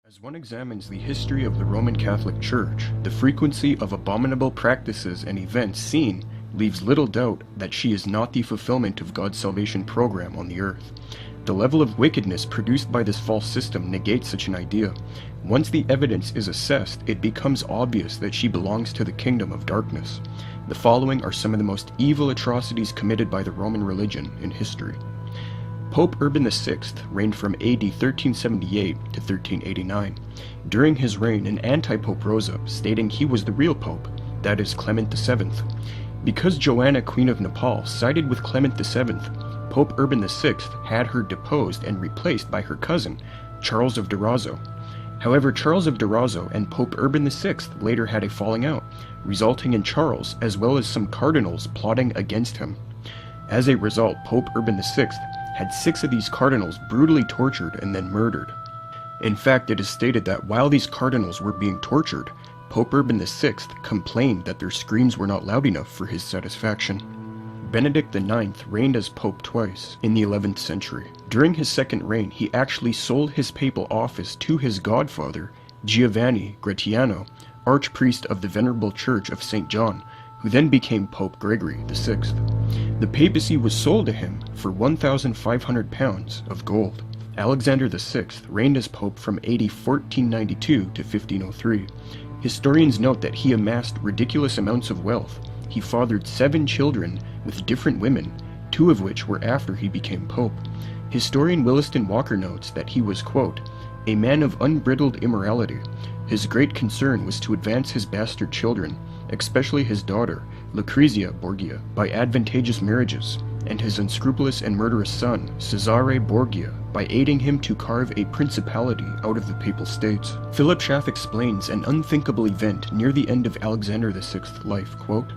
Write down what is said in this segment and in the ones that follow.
As one examines the history of the Roman Catholic Church, the frequency of abominable practices and events seen leaves little doubt that she is not the fulfillment of God's salvation program on the earth. The level of wickedness produced by this false system negates such an idea. Once the evidence is assessed, it becomes obvious that she belongs to the kingdom of darkness. The following are some of the most evil atrocities committed by the Roman religion in history. Pope Urban VI reigned from AD 1378 to 1389. During his reign, an anti-pope rose up, stating he was the real pope, that is Clement VII. Because Joanna, Queen of Nepal, sided with Clement VII, Pope Urban VI had her deposed and replaced by her cousin, Charles of Durazzo. However, Charles of Durazzo and Pope Urban VI later had a falling out, resulting in Charles, as well as some cardinals, plotting against him. As a result, Pope Urban VI had 6 of these cardinals brutally tortured and then murdered. In fact, it is stated that while these cardinals were being tortured, Pope Urban VI complained that their screams were not loud enough for his satisfaction. Benedict IX reigned as pope twice in the 11th century. During his second reign, he actually sold his papal office to his godfather, Giovanni Gratiano, archpriest of the Venerable Church of St. John, who then became Pope Gregory VI. The papacy was sold to him for £1,500 of gold. Alexander VI reigned as pope from AD 1492 to 1503. Historians note that he amassed ridiculous amounts of wealth. He fathered 7 children with different women, 2 of which were after he became pope. Historian Williston Walker notes that he was, quote, a man of unbridled immorality. His great concern was to advance his bastard children, especially his daughter, Lucrezia Borgia, by advantageous marriages, and his unscrupulous and murderous son, Cesare Borgia, by aiding him to carve a principality out of the Papal States. Philip Schaff explains an unthinkable event near the end of Alexander VI's life, quote,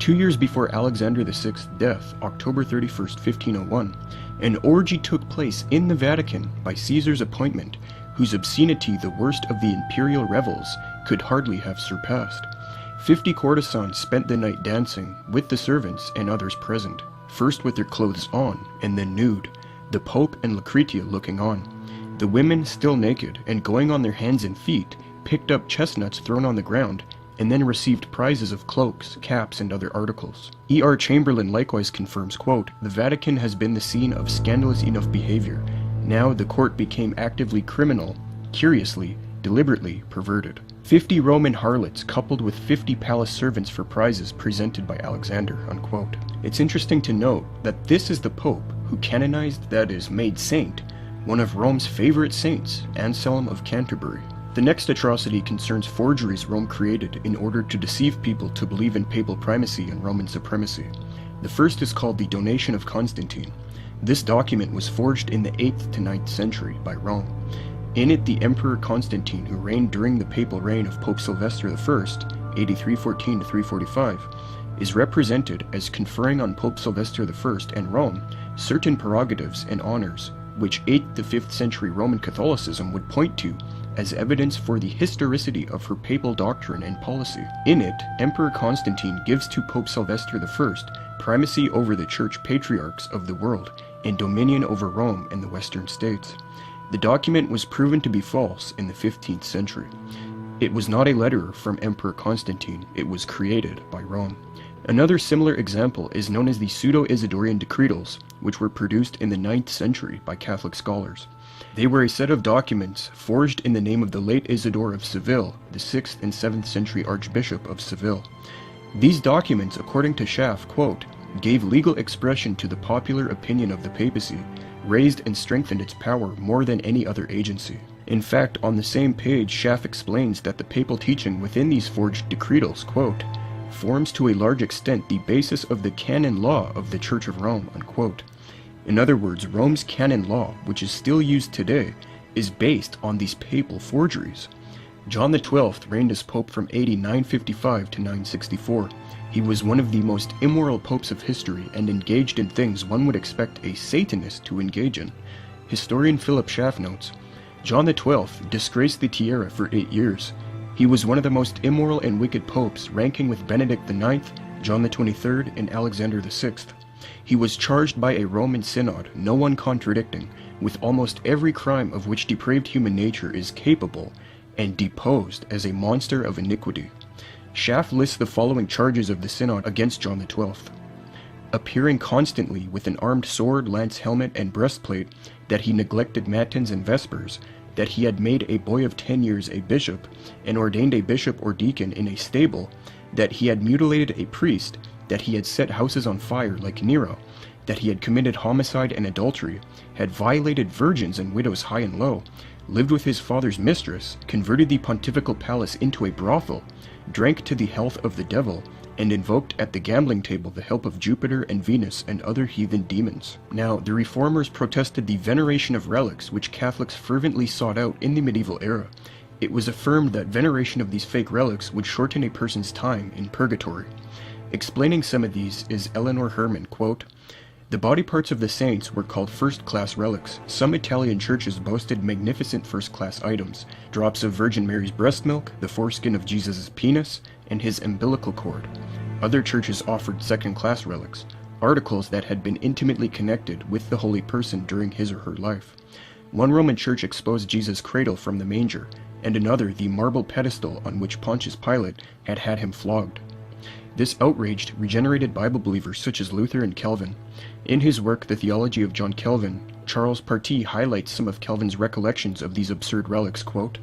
2 years before Alexander VI's death, October 31st, 1501, an orgy took place in the Vatican by Caesar's appointment, whose obscenity the worst of the imperial revels could hardly have surpassed. 50 courtesans spent the night dancing with the servants and others present, first with their clothes on and then nude, the Pope and Lucretia looking on. The women, still naked and going on their hands and feet, picked up chestnuts thrown on the ground and then received prizes of cloaks, caps, and other articles. E.R. Chamberlain likewise confirms, quote, the Vatican has been the scene of scandalous enough behavior. Now the court became actively criminal, curiously, deliberately perverted. 50 Roman harlots coupled with 50 palace servants for prizes presented by Alexander, unquote. It's interesting to note that this is the Pope who canonized, that is, made saint, one of Rome's favorite saints, Anselm of Canterbury. The next atrocity concerns forgeries Rome created in order to deceive people to believe in papal primacy and Roman supremacy. The first is called the Donation of Constantine. This document was forged in the 8th to 9th century by Rome. In it, the Emperor Constantine, who reigned during the papal reign of Pope Sylvester I, AD 314 to 345, is represented as conferring on Pope Sylvester I and Rome certain prerogatives and honors, which 8th to 5th century Roman Catholicism would point to as evidence for the historicity of her papal doctrine and policy. In it, Emperor Constantine gives to Pope Sylvester I primacy over the church patriarchs of the world and dominion over Rome and the Western states. The document was proven to be false in the 15th century. It was not a letter from Emperor Constantine, it was created by Rome. Another similar example is known as the Pseudo-Isidorian Decretals, which were produced in the 9th century by Catholic scholars. They were a set of documents forged in the name of the late Isidore of Seville, the 6th and 7th century Archbishop of Seville. These documents, according to Schaff, quote, gave legal expression to the popular opinion of the papacy, raised and strengthened its power more than any other agency. In fact, on the same page, Schaff explains that the papal teaching within these forged decretals, quote, forms to a large extent the basis of the canon law of the Church of Rome, unquote. In other words, Rome's canon law, which is still used today, is based on these papal forgeries. John XII reigned as pope from AD 955 to 964. He was one of the most immoral popes of history and engaged in things one would expect a Satanist to engage in. Historian Philip Schaff notes, John XII disgraced the tiara for 8 years. He was one of the most immoral and wicked popes, ranking with Benedict IX, John XXIII, and Alexander VI. He was charged by a Roman synod, no one contradicting, with almost every crime of which depraved human nature is capable, and deposed as a monster of iniquity. Schaff lists the following charges of the synod against John XII. Appearing constantly with an armed sword, lance, helmet, and breastplate, that he neglected matins and vespers, that he had made a boy of 10 years a bishop, and ordained a bishop or deacon in a stable, that he had mutilated a priest, that he had set houses on fire like Nero, that he had committed homicide and adultery, had violated virgins and widows high and low, lived with his father's mistress, converted the pontifical palace into a brothel, drank to the health of the devil, and invoked at the gambling table the help of Jupiter and Venus and other heathen demons. Now, the Reformers protested the veneration of relics which Catholics fervently sought out in the medieval era. It was affirmed that veneration of these fake relics would shorten a person's time in purgatory. Explaining some of these is Eleanor Herman, quote, "The body parts of the saints were called first-class relics. Some Italian churches boasted magnificent first-class items, drops of Virgin Mary's breast milk, the foreskin of Jesus' penis, and his umbilical cord. Other churches offered second-class relics, articles that had been intimately connected with the holy person during his or her life. One Roman church exposed Jesus' cradle from the manger, and another the marble pedestal on which Pontius Pilate had had him flogged. This outraged regenerated Bible believers such as Luther and Calvin. In his work, The Theology of John Calvin, Charles Party highlights some of Calvin's recollections of these absurd relics, quote,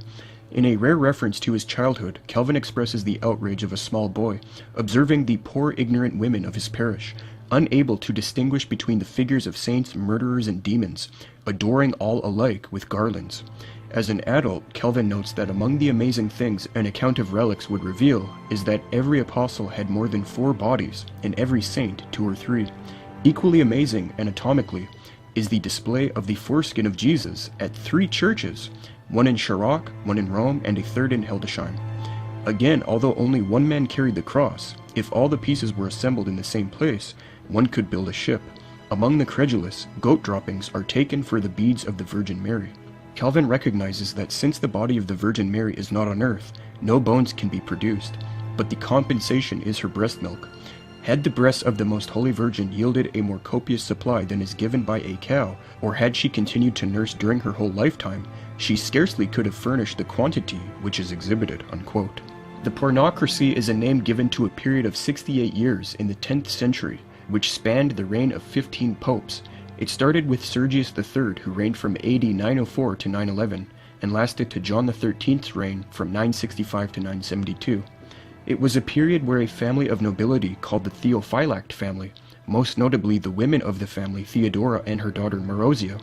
"In a rare reference to his childhood, Calvin expresses the outrage of a small boy, observing the poor ignorant women of his parish, unable to distinguish between the figures of saints, murderers, and demons, adoring all alike with garlands. As an adult, Calvin notes that among the amazing things an account of relics would reveal is that every apostle had more than 4 bodies, and every saint 2 or 3. Equally amazing, anatomically, is the display of the foreskin of Jesus at 3 churches, one in Chirac, one in Rome, and a third in Hildesheim. Again, although only one man carried the cross, if all the pieces were assembled in the same place, one could build a ship. Among the credulous, goat droppings are taken for the beads of the Virgin Mary." Calvin recognizes that since the body of the Virgin Mary is not on earth, no bones can be produced, but the compensation is her breast milk. Had the breasts of the Most Holy Virgin yielded a more copious supply than is given by a cow, or had she continued to nurse during her whole lifetime, she scarcely could have furnished the quantity which is exhibited, unquote. The pornocracy is a name given to a period of 68 years in the 10th century, which spanned the reign of 15 popes. It started with Sergius III, who reigned from AD 904 to 911, and lasted to John XIII's reign from 965 to 972. It was a period where a family of nobility called the Theophylact family, most notably the women of the family Theodora and her daughter Marozia,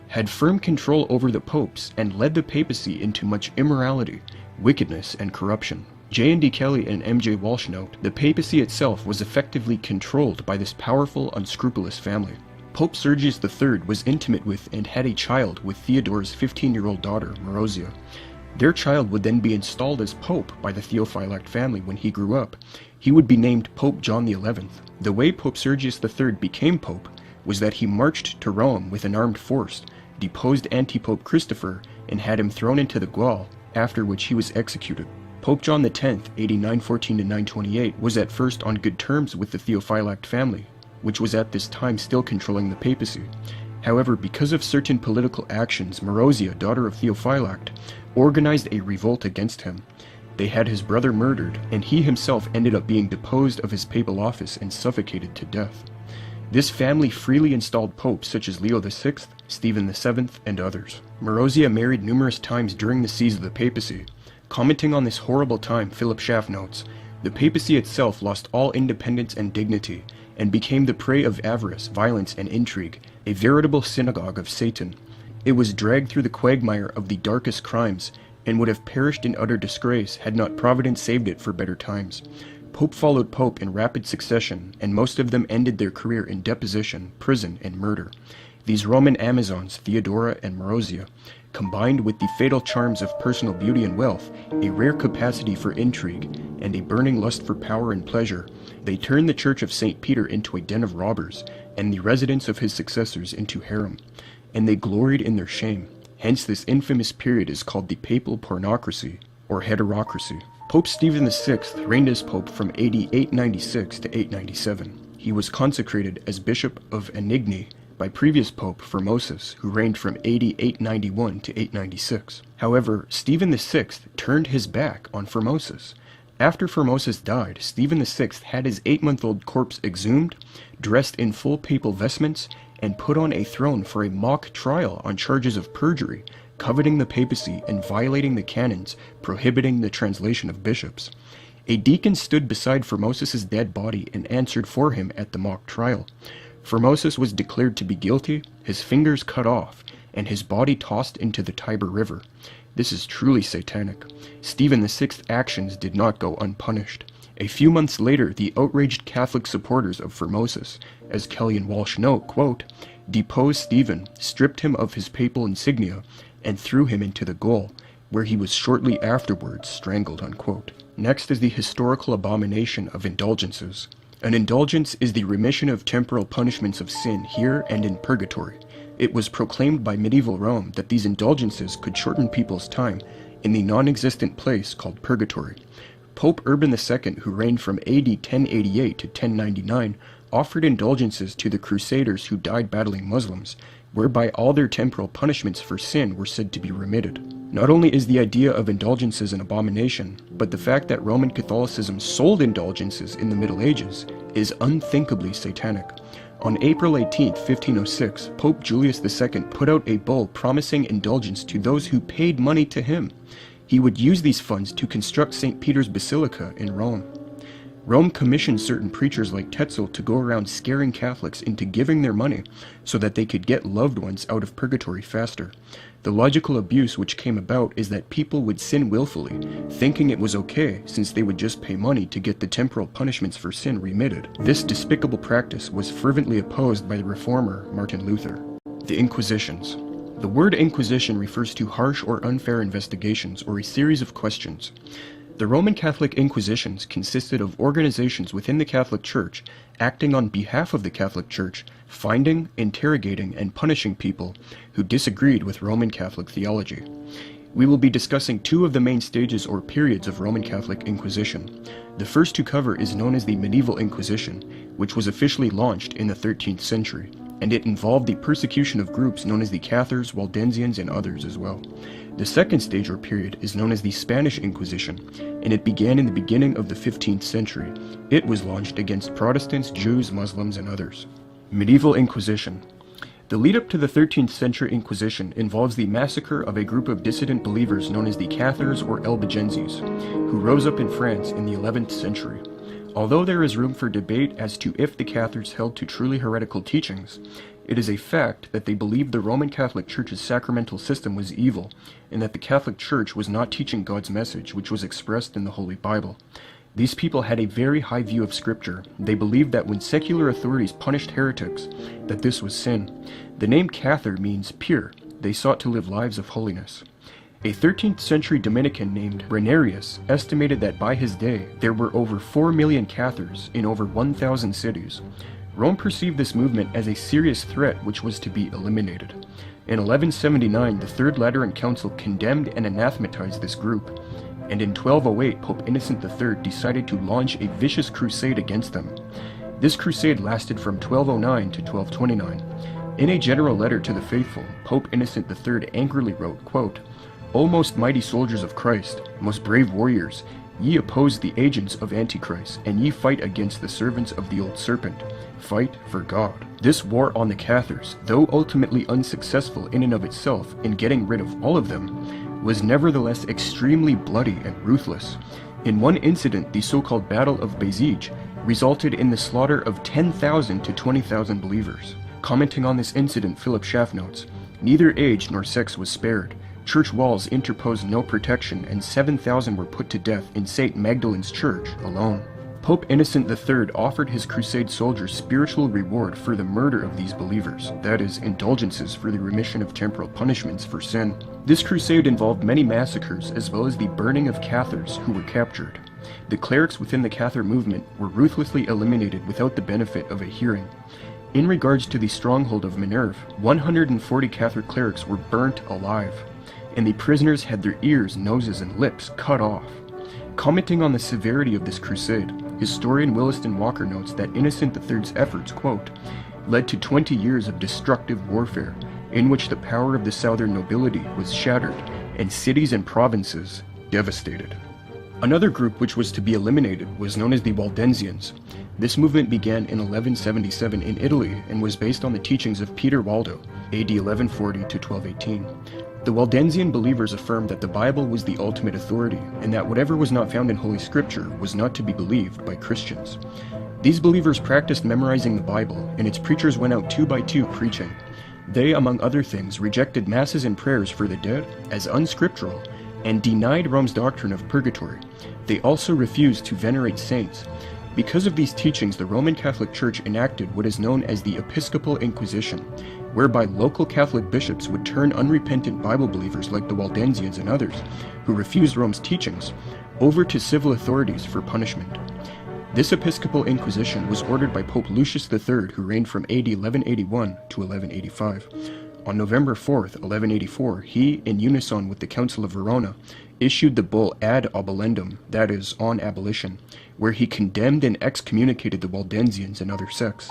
had firm control over the popes and led the papacy into much immorality, wickedness, and corruption. J.N.D. Kelly and M.J. Walsh note, the papacy itself was effectively controlled by this powerful, unscrupulous family. Pope Sergius III was intimate with and had a child with Theodora's 15-year-old daughter, Marozia. Their child would then be installed as pope by the Theophylact family when he grew up. He would be named Pope John XI. The way Pope Sergius III became pope was that he marched to Rome with an armed force, deposed anti-pope Christopher, and had him thrown into the Gaul, after which he was executed. Pope John X, AD 914 to 928, was at first on good terms with the Theophylact family, which was at this time still controlling the papacy. However, because of certain political actions, Marozia, daughter of Theophylact, organized a revolt against him. They had his brother murdered, and he himself ended up being deposed of his papal office and suffocated to death. This family freely installed popes such as Leo VI, Stephen VII, and others. Marozia married numerous times during the siege of the papacy. Commenting on this horrible time, Philip Schaff notes, "The papacy itself lost all independence and dignity, and became the prey of avarice, violence, and intrigue, a veritable synagogue of Satan. It was dragged through the quagmire of the darkest crimes, and would have perished in utter disgrace had not Providence saved it for better times. Pope followed pope in rapid succession, and most of them ended their career in deposition, prison, and murder. These Roman Amazons, Theodora and Marozia, combined with the fatal charms of personal beauty and wealth, a rare capacity for intrigue, and a burning lust for power and pleasure, they turned the Church of St. Peter into a den of robbers, and the residence of his successors into harem, and they gloried in their shame. Hence this infamous period is called the Papal Pornocracy, or Heterocracy. Pope Stephen VI reigned as pope from AD 896 to 897. He was consecrated as Bishop of Anagni by previous Pope Formosus, who reigned from AD 891 to 896. However, Stephen VI turned his back on Formosus. After Formosus died, Stephen VI had his 8-month-old corpse exhumed, dressed in full papal vestments, and put on a throne for a mock trial on charges of perjury, coveting the papacy and violating the canons prohibiting the translation of bishops. A deacon stood beside Formosus' dead body and answered for him at the mock trial. Formosus was declared to be guilty, his fingers cut off, and his body tossed into the Tiber River. This is truly satanic. Stephen VI's actions did not go unpunished. A few months later, the outraged Catholic supporters of Formosus, as Kelly and Walsh note, quote, deposed Stephen, stripped him of his papal insignia, and threw him into the Gaul, where he was shortly afterwards strangled, unquote. Next is the historical abomination of indulgences. An indulgence is the remission of temporal punishments of sin here and in purgatory. It was proclaimed by medieval Rome that these indulgences could shorten people's time in the non-existent place called purgatory. Pope Urban II, who reigned from AD 1088 to 1099, offered indulgences to the Crusaders who died battling Muslims, whereby all their temporal punishments for sin were said to be remitted. Not only is the idea of indulgences an abomination, but the fact that Roman Catholicism sold indulgences in the Middle Ages is unthinkably satanic. On April 18, 1506, Pope Julius II put out a bull promising indulgence to those who paid money to him. He would use these funds to construct St. Peter's Basilica in Rome. Rome commissioned certain preachers like Tetzel to go around scaring Catholics into giving their money so that they could get loved ones out of purgatory faster. The logical abuse which came about is that people would sin willfully, thinking it was okay since they would just pay money to get the temporal punishments for sin remitted. This despicable practice was fervently opposed by the reformer Martin Luther. The Inquisitions. The word Inquisition refers to harsh or unfair investigations or a series of questions. The Roman Catholic Inquisitions consisted of organizations within the Catholic Church acting on behalf of the Catholic Church, finding, interrogating, and punishing people who disagreed with Roman Catholic theology. We will be discussing two of the main stages or periods of Roman Catholic Inquisition. The first to cover is known as the Medieval Inquisition, which was officially launched in the 13th century, and it involved the persecution of groups known as the Cathars, Waldensians, and others as well. The second stage or period is known as the Spanish Inquisition, and it began in the beginning of the 15th century. It was launched against Protestants, Jews, Muslims, and others. Medieval Inquisition. The lead-up to the 13th century Inquisition involves the massacre of a group of dissident believers known as the Cathars or Albigenses, who rose up in France in the 11th century. Although there is room for debate as to if the Cathars held to truly heretical teachings, it is a fact that they believed the Roman Catholic Church's sacramental system was evil, and that the Catholic Church was not teaching God's message, which was expressed in the Holy Bible. These people had a very high view of Scripture. They believed that when secular authorities punished heretics, that this was sin. The name Cathar means pure. They sought to live lives of holiness. A 13th century Dominican named Brenarius estimated that by his day, there were over 4 million Cathars in over 1,000 cities. Rome perceived this movement as a serious threat which was to be eliminated. In 1179, the Third Lateran Council condemned and anathematized this group, and in 1208, Pope Innocent III decided to launch a vicious crusade against them. This crusade lasted from 1209 to 1229. In a general letter to the faithful, Pope Innocent III angrily wrote, quote, "O most mighty soldiers of Christ, most brave warriors, ye oppose the agents of Antichrist, and ye fight against the servants of the old serpent. Fight for God." This war on the Cathars, though ultimately unsuccessful in and of itself in getting rid of all of them, was nevertheless extremely bloody and ruthless. In one incident, the so-called Battle of Bezij resulted in the slaughter of 10,000 to 20,000 believers. Commenting on this incident, Philip Schaff notes, "Neither age nor sex was spared. Church walls interposed no protection, and 7,000 were put to death in St. Magdalen's Church alone." Pope Innocent III offered his crusade soldiers spiritual reward for the murder of these believers, that is, indulgences for the remission of temporal punishments for sin. This crusade involved many massacres as well as the burning of Cathars who were captured. The clerics within the Cathar movement were ruthlessly eliminated without the benefit of a hearing. In regards to the stronghold of Minerve, 140 Cathar clerics were burnt alive, and the prisoners had their ears, noses, and lips cut off. Commenting on the severity of this crusade, historian Williston Walker notes that Innocent III's efforts, quote, led to 20 years of destructive warfare, in which the power of the southern nobility was shattered and cities and provinces devastated. Another group which was to be eliminated was known as the Waldensians. This movement began in 1177 in Italy and was based on the teachings of Peter Waldo, AD 1140 to 1218. The Waldensian believers affirmed that the Bible was the ultimate authority and that whatever was not found in Holy Scripture was not to be believed by Christians. These believers practiced memorizing the Bible, and its preachers went out 2 by 2 preaching. They, among other things, rejected masses and prayers for the dead as unscriptural and denied Rome's doctrine of purgatory. They also refused to venerate saints. Because of these teachings, the Roman Catholic Church enacted what is known as the Episcopal Inquisition, whereby local Catholic bishops would turn unrepentant Bible believers like the Waldensians and others, who refused Rome's teachings, over to civil authorities for punishment. This Episcopal Inquisition was ordered by Pope Lucius III, who reigned from AD 1181 to 1185. On November 4th, 1184, he, in unison with the Council of Verona, issued the bull Ad Abolendum, that is, on abolition, where he condemned and excommunicated the Waldensians and other sects.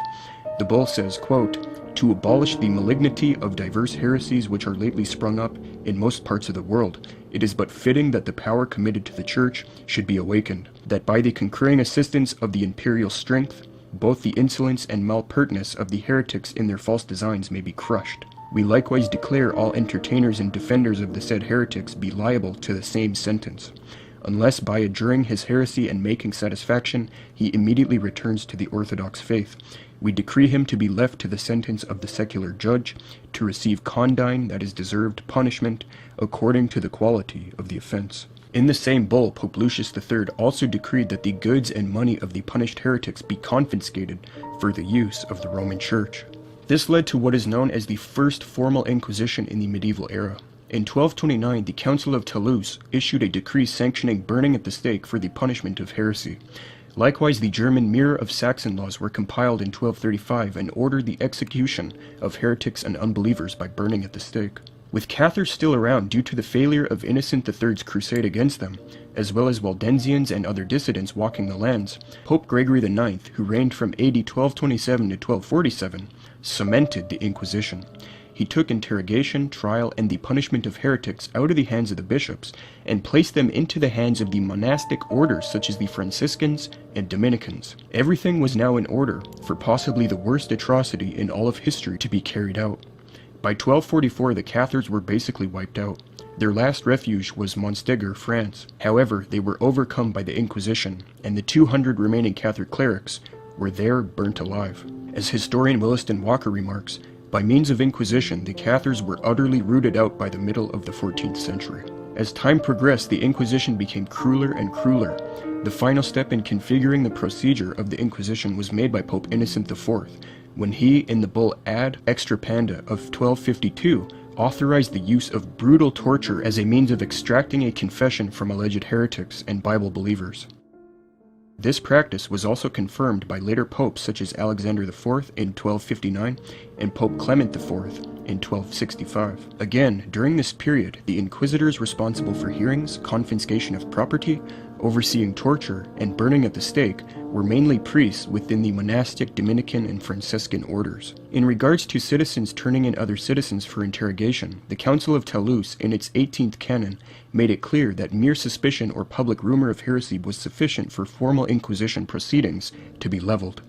The bull says, quote, to abolish the malignity of diverse heresies which are lately sprung up in most parts of the world, it is but fitting that the power committed to the Church should be awakened, that by the concurring assistance of the imperial strength, both the insolence and malpertness of the heretics in their false designs may be crushed. We likewise declare all entertainers and defenders of the said heretics be liable to the same sentence, unless by adjuring his heresy and making satisfaction, he immediately returns to the orthodox faith. We decree him to be left to the sentence of the secular judge, to receive condign, that is deserved punishment, according to the quality of the offense. In the same bull, Pope Lucius III also decreed that the goods and money of the punished heretics be confiscated for the use of the Roman Church. This led to what is known as the first formal Inquisition in the medieval era. In 1229, the Council of Toulouse issued a decree sanctioning burning at the stake for the punishment of heresy. Likewise, the German Mirror of Saxon laws were compiled in 1235 and ordered the execution of heretics and unbelievers by burning at the stake. With Cathars still around due to the failure of Innocent III's crusade against them, as well as Waldensians and other dissidents walking the lands, Pope Gregory IX, who reigned from AD 1227 to 1247, cemented the Inquisition. He took interrogation, trial, and the punishment of heretics out of the hands of the bishops and placed them into the hands of the monastic orders such as the Franciscans and Dominicans. Everything was now in order for possibly the worst atrocity in all of history to be carried out. By 1244, the Cathars were basically wiped out. Their last refuge was Montségur, France. However, they were overcome by the Inquisition, and the 200 remaining Catholic clerics were there burnt alive. As historian Williston Walker remarks, by means of Inquisition, the Cathars were utterly rooted out by the middle of the 14th century. As time progressed, the Inquisition became crueler and crueler. The final step in configuring the procedure of the Inquisition was made by Pope Innocent IV, when he, in the bull Ad Extirpanda of 1252, authorized the use of brutal torture as a means of extracting a confession from alleged heretics and Bible believers. This practice was also confirmed by later popes such as Alexander IV in 1259 and Pope Clement IV in 1265. Again, during this period, the inquisitors responsible for hearings, confiscation of property, overseeing torture, and burning at the stake were mainly priests within the monastic Dominican and Franciscan orders. In regards to citizens turning in other citizens for interrogation, the Council of Toulouse, in its 18th canon, made it clear that mere suspicion or public rumor of heresy was sufficient for formal Inquisition proceedings to be leveled.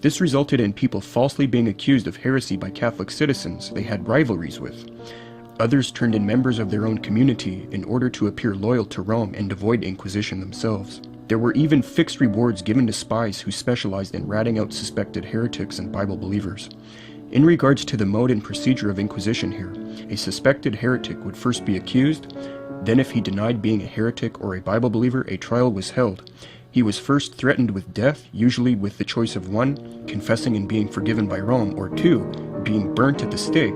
This resulted in people falsely being accused of heresy by Catholic citizens they had rivalries with. Others turned in members of their own community in order to appear loyal to Rome and avoid Inquisition themselves. There were even fixed rewards given to spies who specialized in ratting out suspected heretics and Bible believers. In regards to the mode and procedure of Inquisition here, a suspected heretic would first be accused, then if he denied being a heretic or a Bible believer, a trial was held. He was first threatened with death, usually with the choice of 1, confessing and being forgiven by Rome, or 2, being burnt at the stake.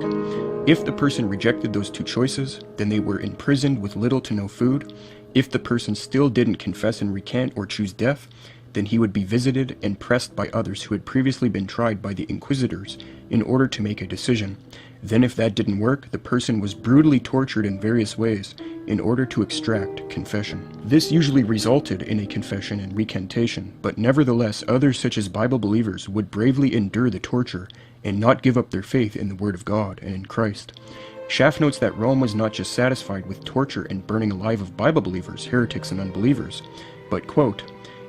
If the person rejected those 2 choices, then they were imprisoned with little to no food. If the person still didn't confess and recant or choose death, Then he would be visited and pressed by others who had previously been tried by the inquisitors in order to make a decision. Then if that didn't work, the person was brutally tortured in various ways in order to extract confession. This usually resulted in a confession and recantation, but nevertheless others such as Bible believers would bravely endure the torture and not give up their faith in the Word of God and in Christ. Schaff notes that Rome was not just satisfied with torture and burning alive of Bible believers, heretics, and unbelievers, but, quote,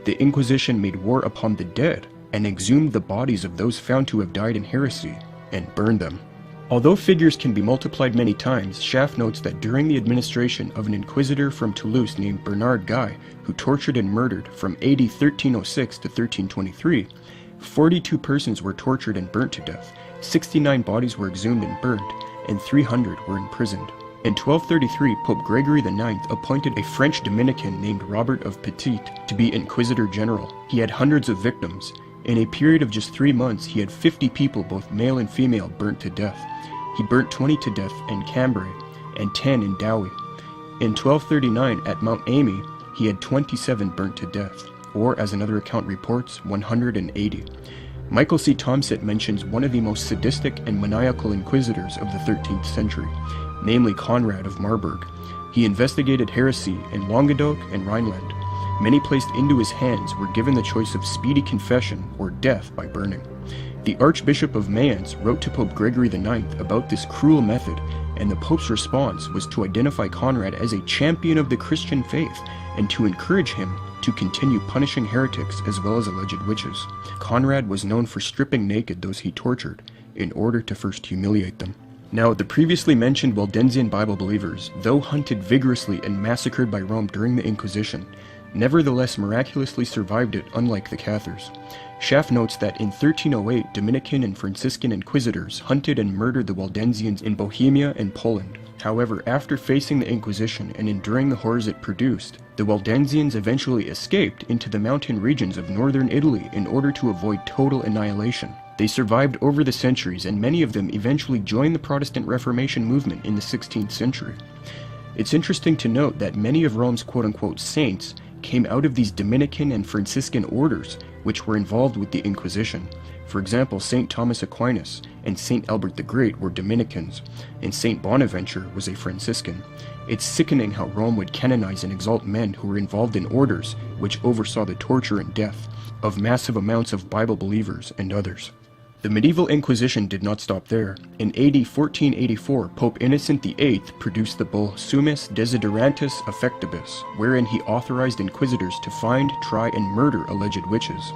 "The Inquisition made war upon the dead and exhumed the bodies of those found to have died in heresy and burned them." Although figures can be multiplied many times, Schaff notes that during the administration of an inquisitor from Toulouse named Bernard Guy, who tortured and murdered from AD 1306 to 1323, 42 persons were tortured and burnt to death, 69 bodies were exhumed and burnt, and 300 were imprisoned. In 1233, Pope Gregory IX appointed a French Dominican named Robert of Petit to be Inquisitor General. He had hundreds of victims. In a period of just 3 months, he had 50 people, both male and female, burnt to death. He burnt 20 to death in Cambrai and 10 in Douai. In 1239, at Mount Amy, he had 27 burnt to death, or as another account reports, 180. Michael C. Thomson mentions one of the most sadistic and maniacal inquisitors of the 13th century, namely Conrad of Marburg. He investigated heresy in Languedoc and Rhineland. Many placed into his hands were given the choice of speedy confession or death by burning. The Archbishop of Mayence wrote to Pope Gregory IX about this cruel method, and the Pope's response was to identify Conrad as a champion of the Christian faith and to encourage him to continue punishing heretics as well as alleged witches. Conrad was known for stripping naked those he tortured in order to first humiliate them. Now, the previously mentioned Waldensian Bible believers, though hunted vigorously and massacred by Rome during the Inquisition, nevertheless miraculously survived it, unlike the Cathars. Schaff notes that in 1308, Dominican and Franciscan inquisitors hunted and murdered the Waldensians in Bohemia and Poland. However, after facing the Inquisition and enduring the horrors it produced, the Waldensians eventually escaped into the mountain regions of northern Italy in order to avoid total annihilation. They survived over the centuries, and many of them eventually joined the Protestant Reformation movement in the 16th century. It's interesting to note that many of Rome's quote-unquote saints came out of these Dominican and Franciscan orders, which were involved with the Inquisition. For example, St. Thomas Aquinas and St. Albert the Great were Dominicans, and St. Bonaventure was a Franciscan. It's sickening how Rome would canonize and exalt men who were involved in orders which oversaw the torture and death of massive amounts of Bible believers and others. The medieval Inquisition did not stop there. In AD 1484, Pope Innocent VIII produced the bull Summis Desiderantis Affectibus, wherein he authorized inquisitors to find, try, and murder alleged witches.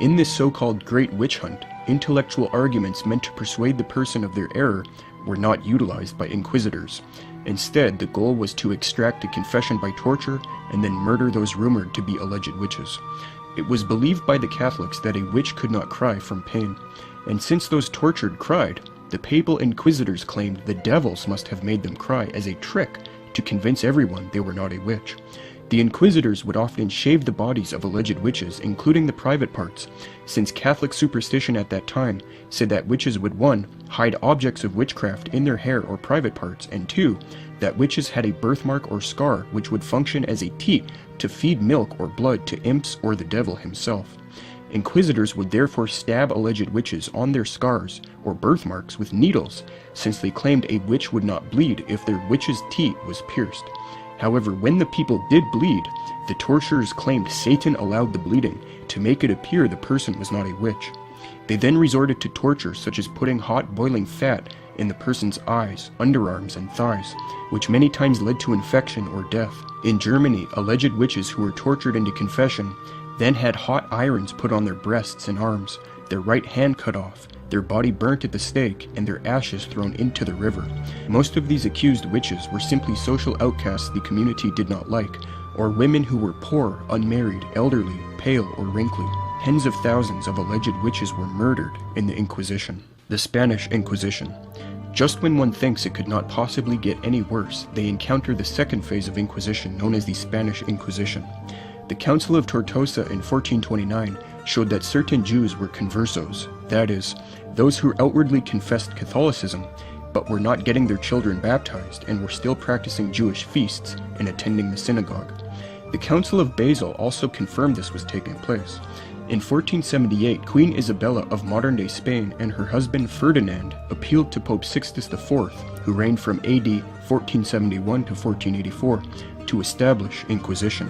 In this so-called Great Witch Hunt, intellectual arguments meant to persuade the person of their error were not utilized by inquisitors. Instead, the goal was to extract a confession by torture and then murder those rumored to be alleged witches. It was believed by the Catholics that a witch could not cry from pain, and since those tortured cried, the papal inquisitors claimed the devils must have made them cry as a trick to convince everyone they were not a witch. The inquisitors would often shave the bodies of alleged witches, including the private parts, since Catholic superstition at that time said that witches would 1. Hide objects of witchcraft in their hair or private parts, and 2. That witches had a birthmark or scar which would function as a teat to feed milk or blood to imps or the devil himself. Inquisitors would therefore stab alleged witches on their scars or birthmarks with needles, since they claimed a witch would not bleed if their witch's teat was pierced. However, when the people did bleed, the torturers claimed Satan allowed the bleeding to make it appear the person was not a witch. They then resorted to torture such as putting hot boiling fat in the person's eyes, underarms, and thighs, which many times led to infection or death. In Germany, alleged witches who were tortured into confession then had hot irons put on their breasts and arms, their right hand cut off, their body burnt at the stake, and their ashes thrown into the river. Most of these accused witches were simply social outcasts the community did not like, or women who were poor, unmarried, elderly, pale, or wrinkly. Tens of thousands of alleged witches were murdered in the Inquisition. The Spanish Inquisition. Just when one thinks it could not possibly get any worse, they encounter the second phase of Inquisition known as the Spanish Inquisition. The Council of Tortosa in 1429 showed that certain Jews were conversos, that is, those who outwardly confessed Catholicism, but were not getting their children baptized and were still practicing Jewish feasts and attending the synagogue. The Council of Basel also confirmed this was taking place. In 1478, Queen Isabella of modern-day Spain and her husband Ferdinand appealed to Pope Sixtus IV, who reigned from AD 1471 to 1484, to establish Inquisition.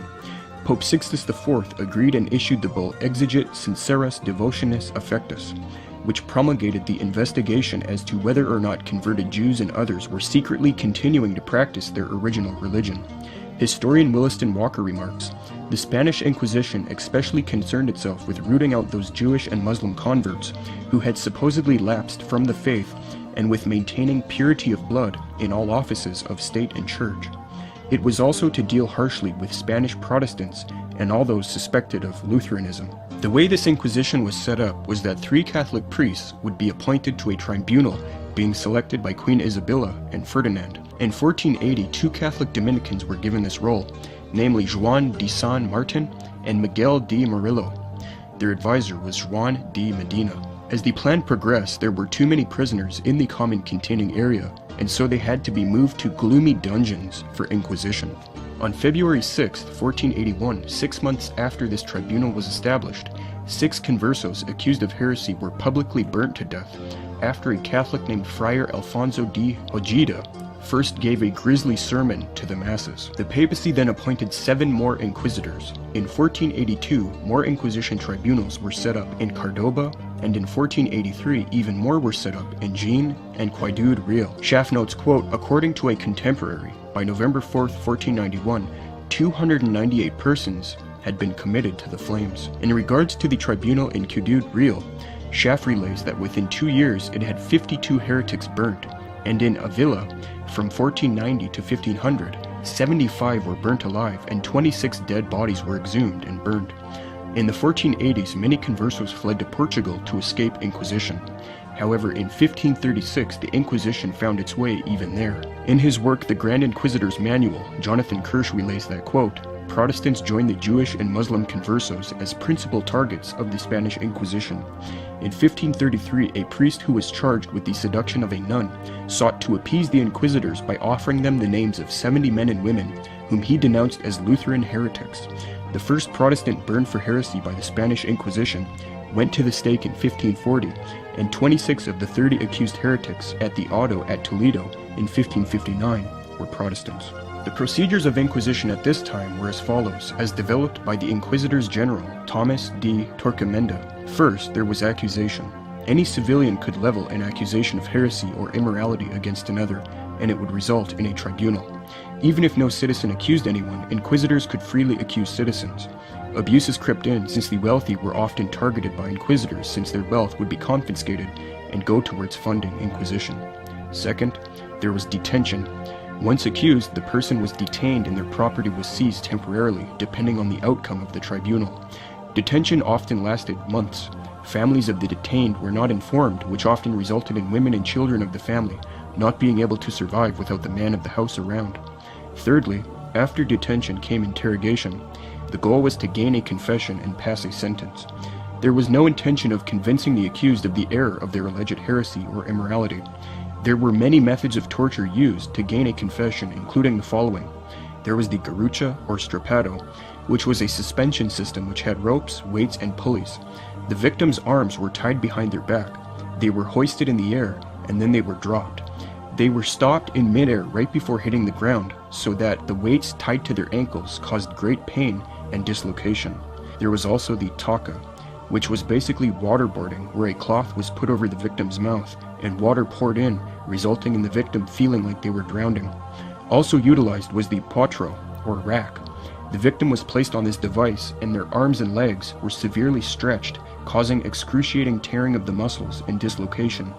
Pope Sixtus IV agreed and issued the bull Exigit Sinceras Devotionis Affectus, which promulgated the investigation as to whether or not converted Jews and others were secretly continuing to practice their original religion. Historian Williston Walker remarks, "The Spanish Inquisition especially concerned itself with rooting out those Jewish and Muslim converts who had supposedly lapsed from the faith and with maintaining purity of blood in all offices of state and church. It was also to deal harshly with Spanish Protestants and all those suspected of Lutheranism." The way this Inquisition was set up was that 3 Catholic priests would be appointed to a tribunal being selected by Queen Isabella and Ferdinand. In 1480, 2 Catholic Dominicans were given this role, namely Juan de San Martin and Miguel de Murillo. Their advisor was Juan de Medina. As the plan progressed, there were too many prisoners in the common-containing area, and so they had to be moved to gloomy dungeons for Inquisition. On February 6, 1481, 6 months after this tribunal was established, 6 conversos accused of heresy were publicly burnt to death after a Catholic named Friar Alfonso de Ojeda first gave a grisly sermon to the masses. The papacy then appointed 7 more inquisitors. In 1482, more Inquisition tribunals were set up in Cordoba, and in 1483, even more were set up in Jaén and Ciudad Real. Schaff notes, quote, "According to a contemporary, by November 4, 1491, 298 persons had been committed to the flames." In regards to the tribunal in Ciudad Real, Schaff relays that within 2 years it had 52 heretics burnt, and in Avila, from 1490 to 1500, 75 were burnt alive and 26 dead bodies were exhumed and burned. In the 1480s, many conversos fled to Portugal to escape Inquisition. However, in 1536, the Inquisition found its way even there. In his work, The Grand Inquisitor's Manual, Jonathan Kirsch relays that, quote, "Protestants joined the Jewish and Muslim conversos as principal targets of the Spanish Inquisition. In 1533, a priest who was charged with the seduction of a nun sought to appease the inquisitors by offering them the names of 70 men and women whom he denounced as Lutheran heretics. The first Protestant burned for heresy by the Spanish Inquisition went to the stake in 1540, and 26 of the 30 accused heretics at the Auto at Toledo in 1559 were Protestants." The procedures of Inquisition at this time were as follows, as developed by the Inquisitors General Thomas de Torquemada. First, there was accusation. Any civilian could level an accusation of heresy or immorality against another, and it would result in a tribunal. Even if no citizen accused anyone, inquisitors could freely accuse citizens. Abuses crept in since the wealthy were often targeted by inquisitors since their wealth would be confiscated and go towards funding Inquisition. Second, there was detention. Once accused, the person was detained and their property was seized temporarily, depending on the outcome of the tribunal. Detention often lasted months. Families of the detained were not informed, which often resulted in women and children of the family not being able to survive without the man of the house around. Thirdly, after detention came interrogation. The goal was to gain a confession and pass a sentence. There was no intention of convincing the accused of the error of their alleged heresy or immorality. There were many methods of torture used to gain a confession, including the following. There was the garrucha or strappado, which was a suspension system which had ropes, weights, and pulleys. The victim's arms were tied behind their back. They were hoisted in the air, and then they were dropped. They were stopped in midair right before hitting the ground, so that the weights tied to their ankles caused great pain and dislocation. There was also the taka, which was basically waterboarding, where a cloth was put over the victim's mouth and water poured in, resulting in the victim feeling like they were drowning. Also utilized was the potro, or rack. The victim was placed on this device and their arms and legs were severely stretched, causing excruciating tearing of the muscles and dislocation.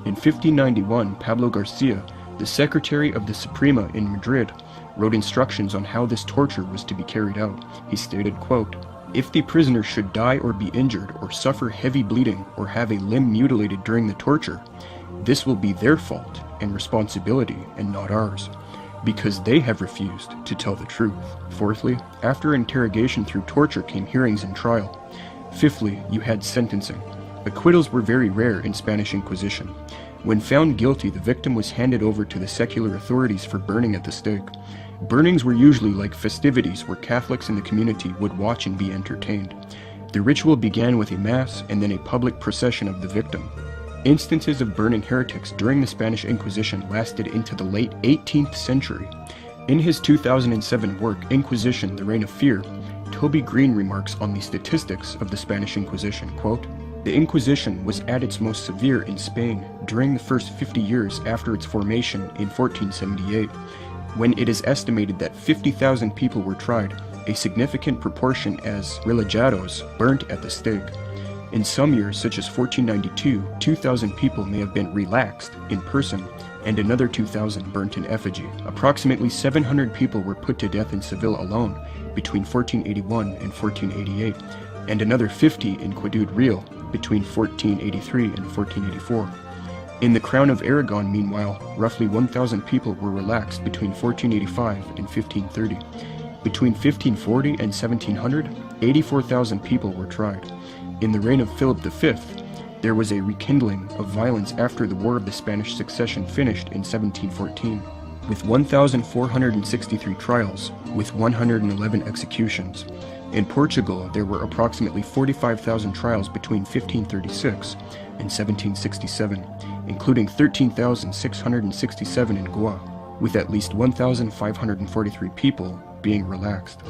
In 1591, Pablo Garcia, the secretary of the Suprema in Madrid, wrote instructions on how this torture was to be carried out. He stated, quote, "If the prisoner should die or be injured or suffer heavy bleeding or have a limb mutilated during the torture, this will be their fault and responsibility and not ours, because they have refused to tell the truth." Fourthly, after interrogation through torture came hearings and trial. Fifthly, you had sentencing. Acquittals were very rare in Spanish Inquisition. When found guilty, the victim was handed over to the secular authorities for burning at the stake. Burnings were usually like festivities where Catholics in the community would watch and be entertained. The ritual began with a mass and then a public procession of the victim. Instances of burning heretics during the Spanish Inquisition lasted into the late 18th century. In his 2007 work, Inquisition, The Reign of Fear, Toby Green remarks on the statistics of the Spanish Inquisition, quote, "The Inquisition was at its most severe in Spain during the first 50 years after its formation in 1478, when it is estimated that 50,000 people were tried, a significant proportion as religiados burnt at the stake. In some years, such as 1492, 2,000 people may have been relaxed in person, and another 2,000 burnt in effigy. Approximately 700 people were put to death in Seville alone between 1481 and 1488, and another 50 in Ciudad Real between 1483 and 1484. In the Crown of Aragon, meanwhile, roughly 1,000 people were relaxed between 1485 and 1530. Between 1540 and 1700, 84,000 people were tried. In the reign of Philip V, there was a rekindling of violence after the War of the Spanish Succession finished in 1714, with 1,463 trials, with 111 executions. In Portugal, there were approximately 45,000 trials between 1536 and 1767, including 13,667 in Goa, with at least 1,543 people being relaxed.